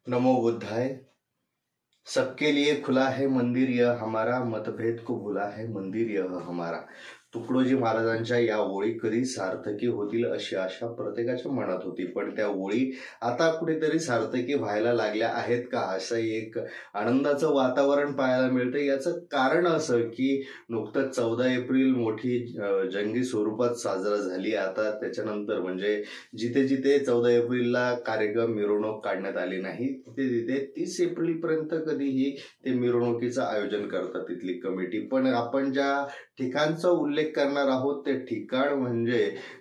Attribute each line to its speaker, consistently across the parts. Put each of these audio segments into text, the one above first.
Speaker 1: नमो बुद्धाय। सबके लिए खुला है मंदिर यह हमारा, मतभेद को भुला है मंदिर यह हमारा। तुकडोजी महाराजांच्या या ओळी कधी सार्थकी होतील अशी आशा प्रत्येकाच्या मनात होती, पण त्या ओळी आता कुठेतरी सार्थकी व्हायला लागल्या आहेत का, असं एक आनंदाचं वातावरण पाहायला मिळतं। याचं कारण असं की नुकतंच 14 एप्रिल मोठी जंगी स्वरूपात साजरा झाली। आता त्याच्यानंतर म्हणजे जिथे जिथे 14 एप्रिलला कार्यक्रम मिरवणूक काढण्यात आली नाही, तिथे तिथे 30 एप्रिल पर्यंत कधीही ते मिरवणुकीचं आयोजन करतात तिथली कमिटी। पण आपण ज्या ठिकाणचा उल्लेख करणार आहोत ते ठिकाण म्हणजे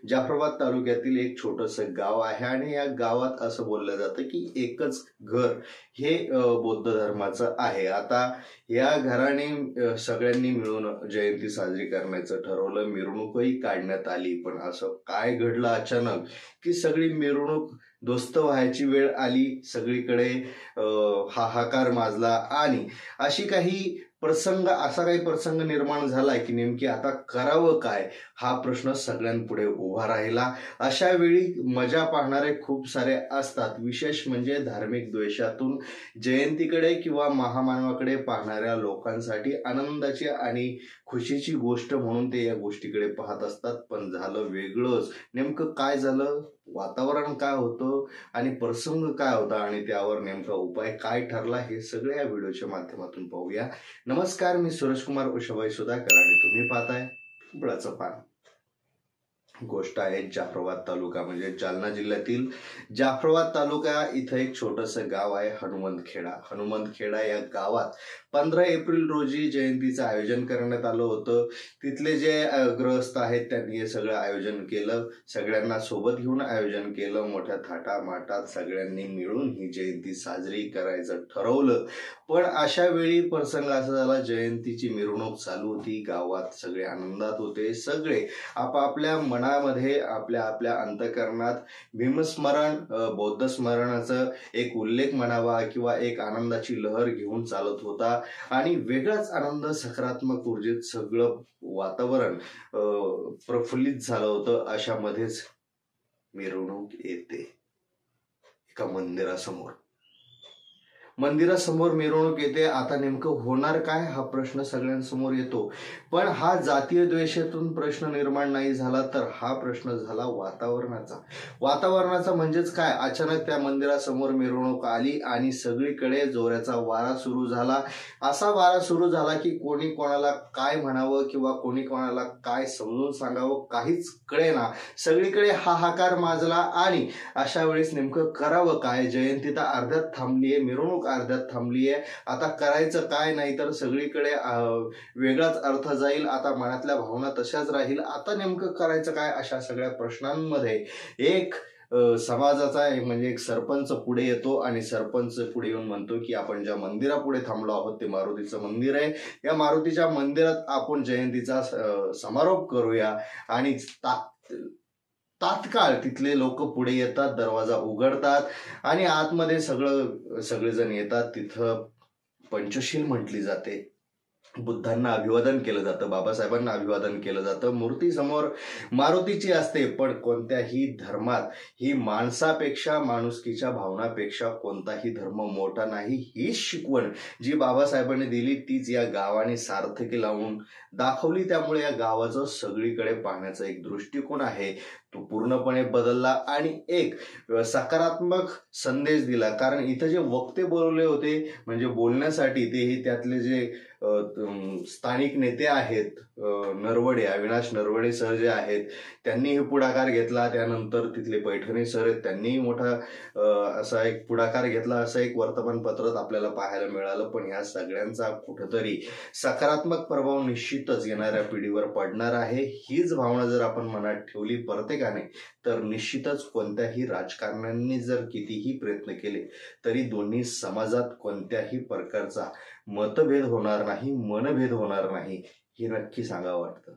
Speaker 1: जाफराबाद तालुक्यातील एक छोटंसं गाव आहे, आणि या गावात असं बोललं जातं की एकच घर हे बौद्ध धर्माचं आहे। आता या घराने सगळ्यांनी मिळून जयंती साजरी करण्याचं ठरवलं, मिरवणूकही काढण्यात आली। पण असं काय घडलं अचानक की सगळी मिरवणूक ध्वस्त व्हायची वेळ आली, सगळीकडे हाहाकार माजला, आणि असा काही प्रसंग निर्माण झाला की नेमकी आता करावं काय हा प्रश्न सगळ्यांपुढे उभा राहिला। अशा वेळी मजा पाहणारे खूप सारे असतात, विशेष म्हणजे धार्मिक द्वेषातून जयंतीकडे किंवा महामानवाकडे पाहणाऱ्या लोकांसाठी आनंदाची आणि खुशीची गोष्ट म्हणून ते या गोष्टीकडे पाहत असतात। पण झालं वेगळंच। नेमकं काय झालं, वातावरण काय होतं आणि प्रसंग काय होता आणि त्यावर नेमका उपाय काय ठरला, हे सगळे या व्हिडिओच्या माध्यमातून पाहूया। नमस्कार, मी सुरेशकुमार उषाबाई सुधाकर आणि तुम्ही पाहताय पिंपळाचं पान। गोष्ट आहे जाफराबाद तालुका म्हणजे जालना जिल्ह्यातील जाफराबाद तालुका इथं एक छोटंसं गाव आहे हनुमंतखेडा। हनुमंतखेडा या गावात 15 एप्रिल रोजी जयंतीचं आयोजन करण्यात आलं होतं। तिथले जे ग्रहस्थ आहेत त्यांनी हे सगळं आयोजन केलं, सगळ्यांना सोबत घेऊन आयोजन केलं, मोठ्या थाटामाटात सगळ्यांनी मिळून ही जयंती साजरी करायचं ठरवलं। पण अशा वेळी प्रसंग असा झाला, जयंतीची मिरवणूक चालू होती, गावात सगळे आनंदात होते, सगळे आपापल्या मनामध्ये आपल्या आपल्या अंतःकरणात भीमस्मरण बौद्ध स्मरणाचं एक उल्लेख म्हणावा किंवा एक आनंदाची लहर घेऊन चालत होता, आणि वेगळाच आनंद सकारात्मक ऊर्जेत सगळं वातावरण प्रफुल्लित झालं होतं। अशामध्येच मिरवणूक येते एका मंदिरासमोर मिरवणूक येते। आता नेमकं होणार काय हा प्रश्न सगळ्यांसमोर येतो, पण हा जातीय द्वेषातून प्रश्न निर्माण नाही झाला, तर हा प्रश्न झाला वातावरणाचा म्हणजेच काय, अचानक त्या मंदिरासमोर मिरवणूक आली आणि सगळीकडे जोराचा वारा सुरू झाला। असा वारा सुरू झाला की कोणी कोणाला काय म्हणावं किंवा कोणी कोणाला काय समजून सांगावं काहीच कळेना, सगळीकडे हाहाकार माजला। आणि अशा वेळेस नेमकं करावं काय, जयंती तर अर्ध्यात थांबलीये, मिरवणूक अर्ध्यात थांबलीये, आता करायचं काय, नाही तर सगळीकडे वेगळाच अर्थ जाईल, आता मनातल्या भावना तशाच राहील, आता नेमकं करायचं काय, अशा सगळ्या प्रश्नांमध्ये एक समाजाचा म्हणजे एक सरपंच पुढे येतो, आणि सरपंच पुढे येऊन म्हणतो की आपण ज्या मंदिरापुढे थांबलो आहोत ते मारुतीचं मंदिर आहे, या मारुतीच्या मंदिरात आपण जयंतीचा समारोप करूया। आणि तात्काळ तिथले लोक पुढे येतात, दरवाजा उघडतात आणि आतमध्ये सगळेजण येतात। तिथं पंचशील म्हटली जाते, बुद्धांना अभिवादन केलं जातं, बाबासाहेबांना अभिवादन केलं जातं, मूर्ती समोर मारुतीची असते। पण कोणत्याही धर्मात ही माणसापेक्षा, माणुसकीच्या भावनापेक्षा कोणताही धर्म मोठा नाही, ही शिकवण जी बाबासाहेबांनी दिली तीच या गावाने सार्थकी लावून दाखवली। त्यामुळे या गावाचं सगळीकडे पाहण्याचा एक दृष्टिकोन आहे तो पूर्णपणे बदलला आणि एक सकारात्मक संदेश दिला। कारण इथं जे वक्ते बोलवले होते म्हणजे बोलण्यासाठी, तेही त्यातले जे स्थानिक नेते आहेत, नरवडे, अविनाश नरवडे सर जे आहेत, त्यांनी हे पुढाकार घेतला। त्यानंतर तिथले पैठणे सर आहेत, त्यांनीही मोठा असा एक पुढाकार घेतला, असं एक वर्तमानपत्रात आपल्याला पाहायला मिळालं। पण ह्या सगळ्यांचा कुठंतरी सकारात्मक प्रभाव निश्चितच येणाऱ्या पिढीवर पडणार आहे। हीच भावना जर आपण मनात ठेवली प्रत्येकाने, तर निश्चितच कोणत्याही राजकारण्यांनी जर कितीही प्रयत्न केले तरी दोन्ही समाजात कोणत्याही प्रकारचा मतभेद होणार नाही, मनभेद होणार नाही, हे नक्की सांगावं वाटतं।